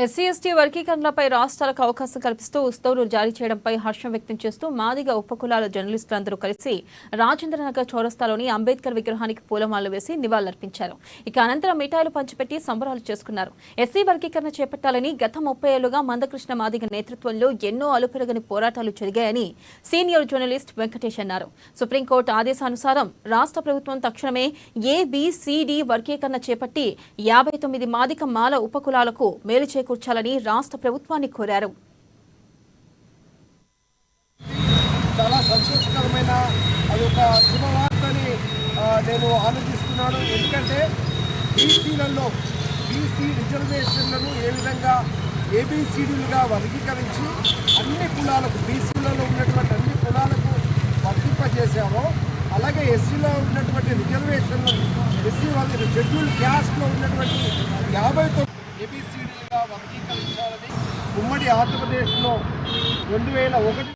SC ST వర్గీకరణలపై రాష్ట్రాలకు అవకాశం కల్పిస్తూ ఉత్తర్వులు జారీ చేయడంపై హర్షం వ్యక్తం చేస్తూ మాదిగ ఉపకులాల జర్నలిస్టులందరూ కలిసి రాజేంద్రనగర్ చౌరస్తాలోని అంబేద్కర్ విగ్రహానికి పూలమాలలు వేసి నివాళులర్పించారు. ఇక అనంతరం మిఠాయిలు పంచిపెట్టి సంబరాలు చేసుకున్నారు. ఎస్సీ వర్గీకరణ చేపట్టాలని గత 30 ఏళ్లుగా మందకృష్ణ మాదిగ నేతృత్వంలో ఎన్నో అలుపెరగని పోరాటాలు జరిగాయని సీనియర్ జర్నలిస్ట్ వెంకటేష్ అన్నారు. సుప్రీంకోర్టు ఆదేశానుసారం రాష్ట్ర ప్రభుత్వం తక్షణమే ఏబిసిడి వర్గీకరణ చేపట్టి 59 మాదిగ మాల ఉపకులాలకు మేలు కూర్చాలని రాష్ట్ర ప్రభుత్వాన్ని కోరారు. చాలా సంతోషకరమైన అది ఒక శుభవార్తని నేను ఆనందిస్తున్నాను. ఎందుకంటే బీసీలలో బీసీ రిజర్వేషన్లను ఏ విధంగా ఏబిసిడీలుగా వర్గీకరించి అన్ని కులాలకు బీసీలలో ఉన్నటువంటి అన్ని కులాలకు వర్తింపజేశామో అలాగే ఎస్సీలో ఉన్నటువంటి రిజర్వేషన్లను ఎస్సీ వాళ్ళకి షెడ్యూల్ క్యాస్ట్లో ఉన్నటువంటి 59 ఏబిసిడీలుగా వర్గీకరించాలని ఉమ్మడి ఆంధ్రప్రదేశ్లో 2001